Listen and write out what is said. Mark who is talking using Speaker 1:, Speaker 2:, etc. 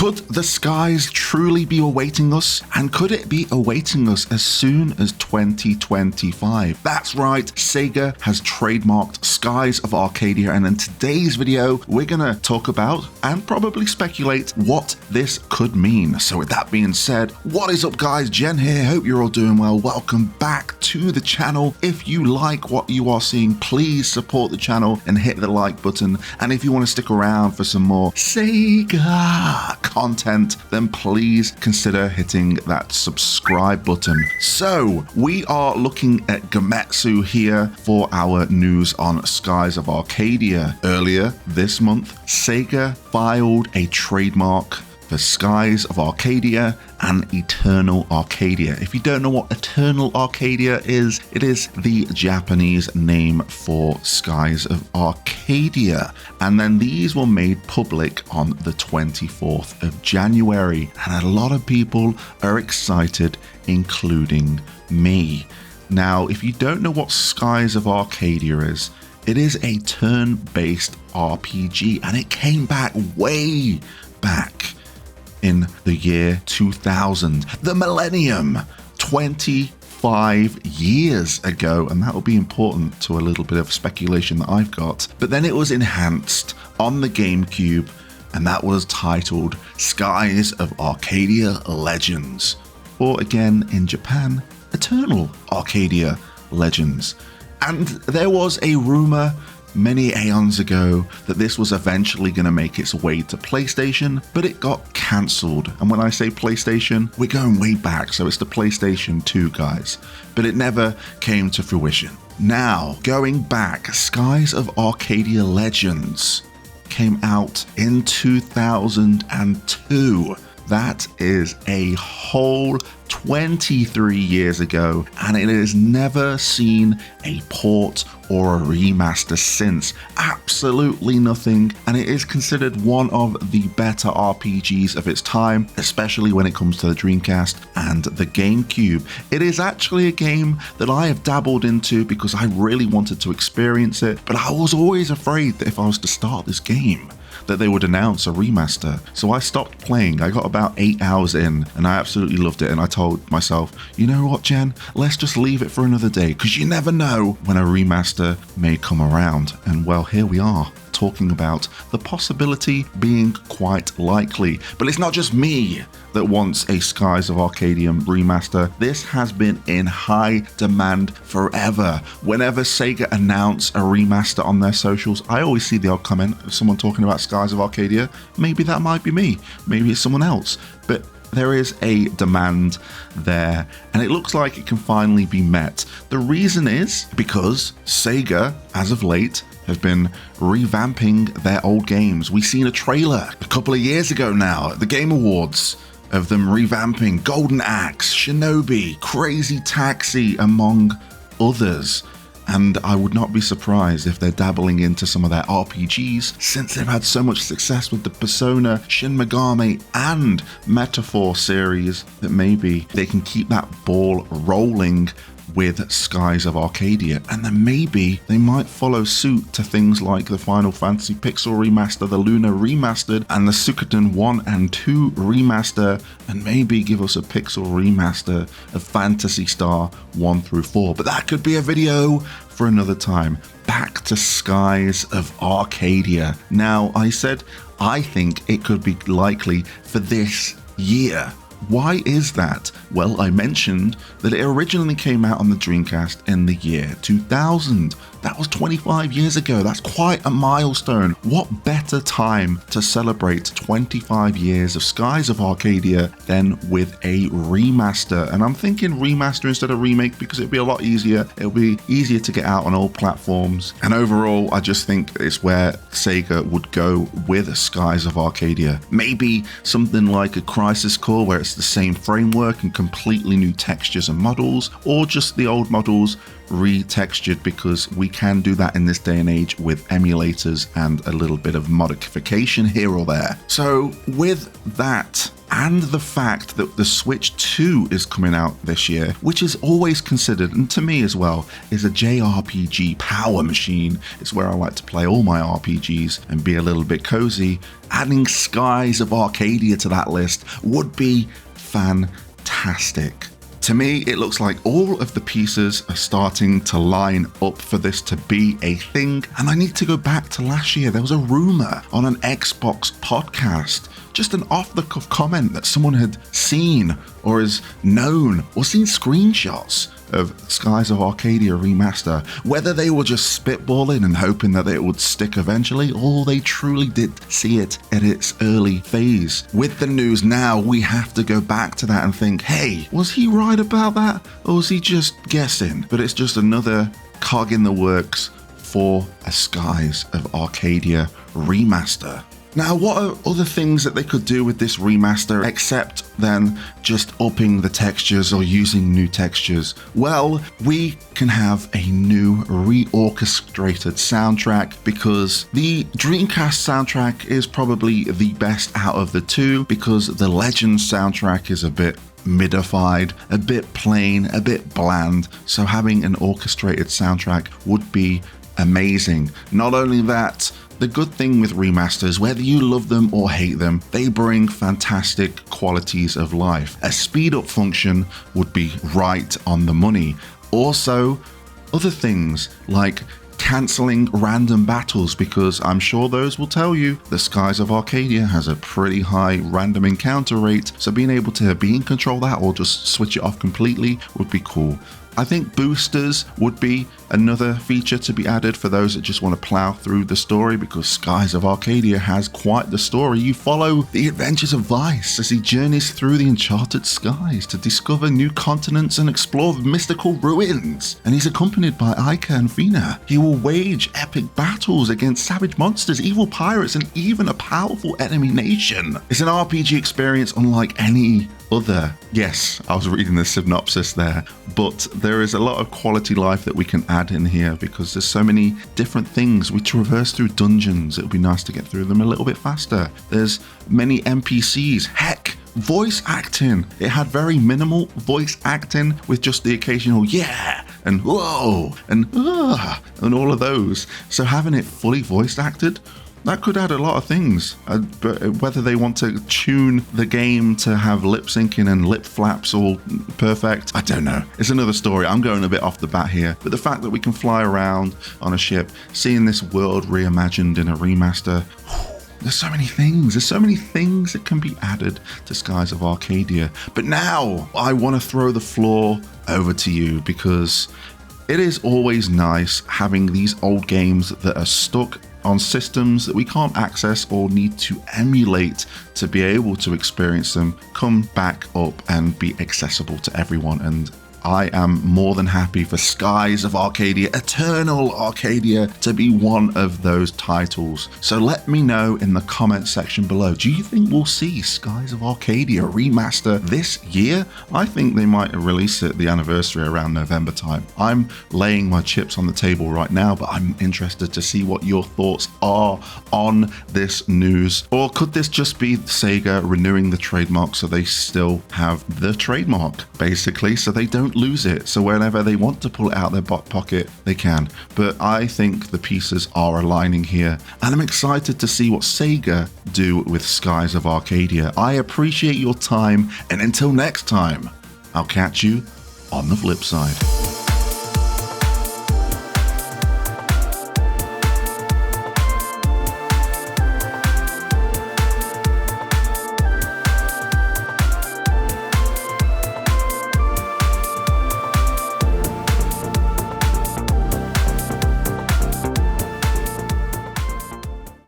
Speaker 1: Could the skies truly be awaiting us? And could it be awaiting us as soon as 2025? That's right, Sega has trademarked Skies of Arcadia, and in today's video, we're gonna talk about and probably speculate what this could mean. So with that being said, what is up guys, Jen here, hope you're all doing well. Welcome back to the channel. If you like what you are seeing, please support the channel and hit the like button. And if you want to stick around for some more Sega content, then please consider hitting that subscribe button. So we are looking at Gametsu here for our news on Skies of Arcadia. Earlier this month, Sega filed a trademark for Skies of Arcadia and Eternal Arcadia. If you don't know what Eternal Arcadia is, it is the Japanese name for Skies of Arcadia. And then these were made public on the 24th of January. And a lot of people are excited, including me. Now, if you don't know what Skies of Arcadia is, it is a turn-based RPG, and it came back way back in the year 2000, the millennium, 25 years ago, and that will be important to a little bit of speculation that I've got. But then it was enhanced on the GameCube, and that was titled Skies of Arcadia Legends, or again in Japan, Eternal Arcadia Legends. And there was a rumor many aeons ago that this was eventually going to make its way to PlayStation, but it got cancelled. And when I say PlayStation, we're going way back, so it's the PlayStation 2, guys. But it never came to fruition. Now, going back, Skies of Arcadia Legends came out in 2002. That is a whole 23 years ago, and it has never seen a port or a remaster since. Absolutely nothing, and it is considered one of the better RPGs of its time, especially when it comes to the Dreamcast and the GameCube. It is actually a game that I have dabbled into because I really wanted to experience it, but I was always afraid that if I was to start this game, that they would announce a remaster. So I stopped playing. I got about 8 hours in and I absolutely loved it, and I told myself, you know what, Jen, let's just leave it for another day, because you never know when a remaster may come around. And well, here we are, talking about the possibility being quite likely. But it's not just me that wants a Skies of Arcadia remaster. This has been in high demand forever. Whenever Sega announce a remaster on their socials, I always see the odd comment of someone talking about Skies of Arcadia. Maybe that might be me, maybe it's someone else, but there is a demand there, and it looks like it can finally be met. The reason is because Sega, as of late, have been revamping their old games. We've seen a trailer a couple of years ago now at the Game Awards of them revamping Golden Axe, Shinobi, Crazy Taxi, among others. And I would not be surprised if they're dabbling into some of their RPGs, since they've had so much success with the Persona, Shin Megami, and Metaphor series, that maybe they can keep that ball rolling with Skies of Arcadia. And then maybe they might follow suit to things like the Final Fantasy Pixel Remaster, the Luna Remastered, and the Suikoden 1 and 2 Remaster, and maybe give us a Pixel Remaster of Phantasy Star 1 through 4. But that could be a video for another time. Back to Skies of Arcadia. Now, I said I think it could be likely for this year. Why is that? Well, I mentioned that it originally came out on the Dreamcast in the year 2000. That was 25 years ago. That's quite a milestone. What better time to celebrate 25 years of Skies of Arcadia than with a remaster? And I'm thinking remaster instead of remake because it'd be a lot easier. It'll be easier to get out on all platforms. And overall, I just think it's where Sega would go with Skies of Arcadia. Maybe something like a Crisis Core where it's the same framework and completely new textures and models, or just the old models retextured, because we can do that in this day and age with emulators and a little bit of modification here or there. So with that and the fact that the Switch 2 is coming out this year, which is always considered, and to me as well, is a JRPG power machine. It's where I like to play all my RPGs and be a little bit cozy. Adding Skies of Arcadia to that list would be fantastic. To me, it looks like all of the pieces are starting to line up for this to be a thing. And I need to go back to last year. There was a rumor on an Xbox podcast, just an off-the-cuff comment that someone had seen or has known or seen screenshots of Skies of Arcadia Remaster. Whether they were just spitballing and hoping that it would stick eventually, or they truly did see it at its early phase. With the news now, we have to go back to that and think, hey, was he right about that? Or was he just guessing? But it's just another cog in the works for a Skies of Arcadia Remaster. Now, what are other things that they could do with this remaster except then just upping the textures or using new textures? Well, we can have a new reorchestrated soundtrack, because the Dreamcast soundtrack is probably the best out of the two, because the Legends soundtrack is a bit midified, a bit plain, a bit bland. So having an orchestrated soundtrack would be amazing. Not only that, the good thing with remasters, whether you love them or hate them, they bring fantastic qualities of life. A speed up function would be right on the money. Also, other things like cancelling random battles, because I'm sure those will tell you the Skies of Arcadia has a pretty high random encounter rate, so being able to be in control of that or just switch it off completely would be cool. I think boosters would be another feature to be added for those that just want to plow through the story, because Skies of Arcadia has quite the story. You follow the adventures of Vice as he journeys through the enchanted skies to discover new continents and explore the mystical ruins. And he's accompanied by Ica and Fina. He will wage epic battles against savage monsters, evil pirates, and even a powerful enemy nation. It's an RPG experience unlike any other. Yes, I was reading the synopsis there, but there is a lot of quality life that we can add in here, because there's so many different things. We traverse through dungeons. It would be nice to get through them a little bit faster. There's many NPCs. Heck, voice acting. It had very minimal voice acting with just the occasional yeah and whoa and and all of those. So having it fully voice acted, that could add a lot of things, but whether they want to tune the game to have lip syncing and lip flaps all perfect, I don't know. It's another story. I'm going a bit off the bat here, but the fact that we can fly around on a ship, seeing this world reimagined in a remaster, there's so many things. There's so many things that can be added to Skies of Arcadia. But now I want to throw the floor over to you, because it is always nice having these old games that are stuck on systems that we can't access or need to emulate to be able to experience them come back up and be accessible to everyone. And I am more than happy for Skies of Arcadia, Eternal Arcadia, to be one of those titles. So let me know in the comment section below, do you think we'll see Skies of Arcadia Remaster this year? I think they might release it the anniversary around November time. I'm laying my chips on the table right now, but I'm interested to see what your thoughts are on this news. Or could this just be Sega renewing the trademark so they still have the trademark, basically, so they don't lose it, so whenever they want to pull it out their back pocket, they can. But I think the pieces are aligning here, and I'm excited to see what Sega do with Skies of Arcadia. I appreciate your time, and until next time, I'll catch you on the flip side.